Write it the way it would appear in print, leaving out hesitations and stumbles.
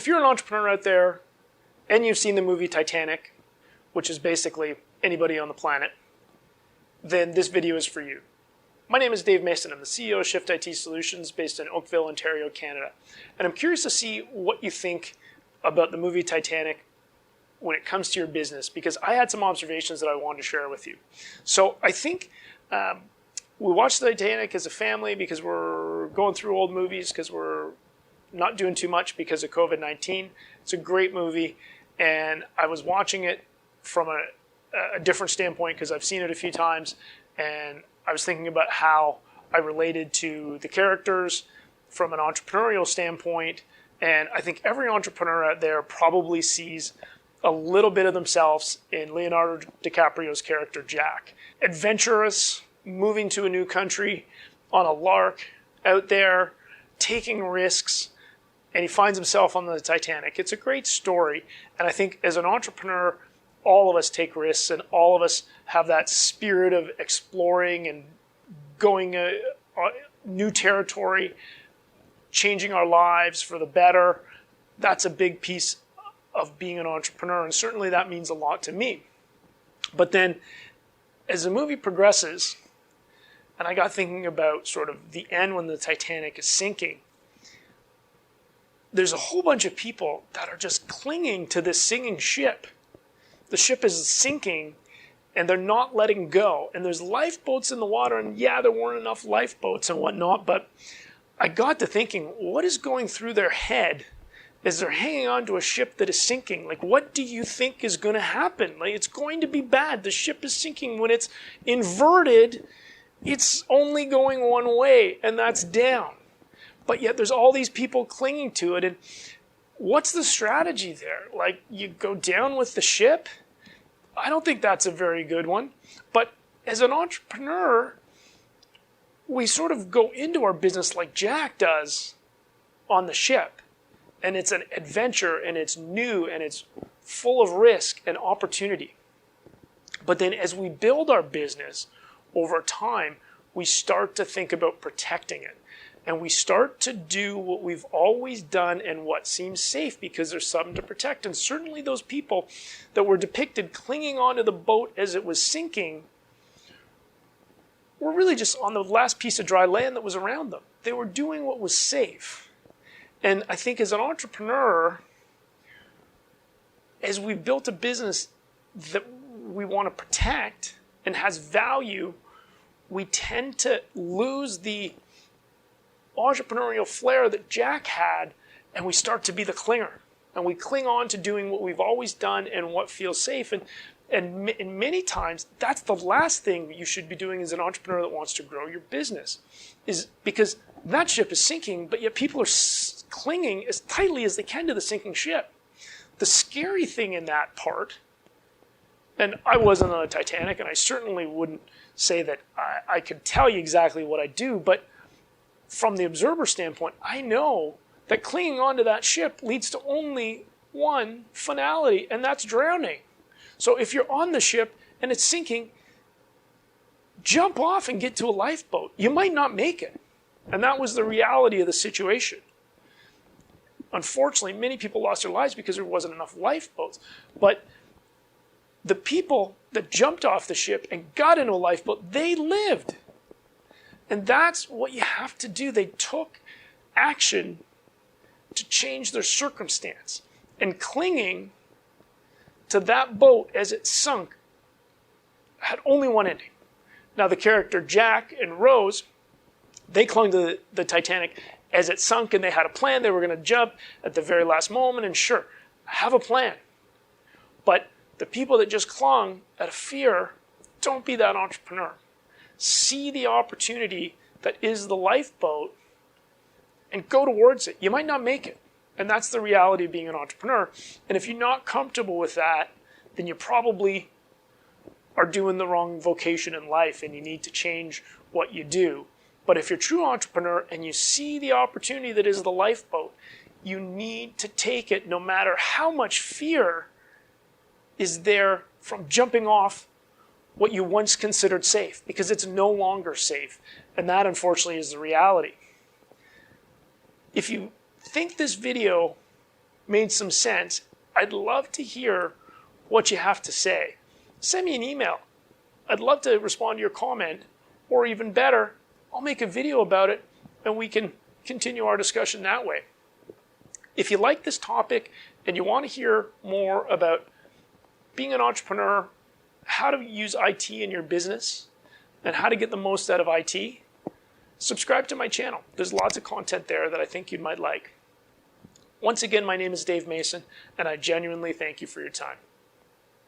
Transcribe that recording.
if you're an entrepreneur out there and you've seen the movie Titanic, which is basically anybody on the planet, then this video is for you. My name is Dave Mason. I'm the CEO of Shift IT Solutions based in Oakville, Ontario, Canada. And I'm curious to see what you think about the movie Titanic when it comes to your business, because I had some observations that I wanted to share with you. So I think we watched the Titanic as a family because we're going through old movies, because we're not doing too much because of COVID-19. It's a great movie, and I was watching it from a different standpoint because I've seen it a few times, and I was thinking about how I related to the characters from an entrepreneurial standpoint, and I think every entrepreneur out there probably sees a little bit of themselves in Leonardo DiCaprio's character, Jack. Adventurous, moving to a new country on a Lark, out there, taking risks, and he finds himself on the Titanic. It's a great story, and I think as an entrepreneur, all of us take risks, and all of us have that spirit of exploring and going new territory, changing our lives for the better. That's a big piece of being an entrepreneur, and certainly that means a lot to me. But then, as the movie progresses, and I got thinking about sort of the end when the Titanic is sinking, there's a whole bunch of people that are just clinging to this sinking ship. The ship is sinking, and they're not letting go. And there's lifeboats in the water, and yeah, there weren't enough lifeboats and whatnot, but I got to thinking, what is going through their head as they're hanging on to a ship that is sinking? Like, what do you think is going to happen? Like, it's going to be bad. The ship is sinking. When it's inverted, it's only going one way, and that's down. But yet there's all these people clinging to it, and what's the strategy there? Like, you go down with the ship? I don't think that's a very good one. But as an entrepreneur, we sort of go into our business like Jack does on the ship. And it's an adventure, and it's new, and it's full of risk and opportunity. But then as we build our business over time, we start to think about protecting it. And we start to do what we've always done and what seems safe because there's something to protect. And certainly those people that were depicted clinging onto the boat as it was sinking were really just on the last piece of dry land that was around them. They were doing what was safe. And I think as an entrepreneur, as we've built a business that we want to protect and has value, we tend to lose the entrepreneurial flair that Jack had, and we start to be the clinger. And we cling on to doing what we've always done and what feels safe. And many times, that's the last thing you should be doing as an entrepreneur that wants to grow your business, is because that ship is sinking, but yet people are clinging as tightly as they can to the sinking ship. The scary thing in that part, and I wasn't on the Titanic, and I certainly wouldn't say that I could tell you exactly what I do, but from the observer standpoint, I know that clinging onto that ship leads to only one finality, and that's drowning. So if you're on the ship and it's sinking, jump off and get to a lifeboat. You might not make it. And that was the reality of the situation. Unfortunately, many people lost their lives because there wasn't enough lifeboats. But the people that jumped off the ship and got into a lifeboat, they lived. And that's what you have to do. They took action to change their circumstance. And clinging to that boat as it sunk had only one ending. Now the character Jack and Rose, they clung to the Titanic as it sunk, and they had a plan. They were going to jump at the very last moment, and sure, have a plan. But the people that just clung out of fear, don't be that entrepreneur. See the opportunity that is the lifeboat and go towards it. You might not make it. And that's the reality of being an entrepreneur. And if you're not comfortable with that, then you probably are doing the wrong vocation in life and you need to change what you do. But if you're a true entrepreneur and you see the opportunity that is the lifeboat, you need to take it no matter how much fear is there from jumping off what you once considered safe, because it's no longer safe. And that, unfortunately, is the reality. If you think this video made some sense, I'd love to hear what you have to say. Send me an email. I'd love to respond to your comment, or even better, I'll make a video about it and we can continue our discussion that way. If you like this topic and you want to hear more about being an entrepreneur, how to use IT in your business, and how to get the most out of IT, subscribe to my channel. There's lots of content there that I think you might like. Once again, my name is Dave Mason, and I genuinely thank you for your time.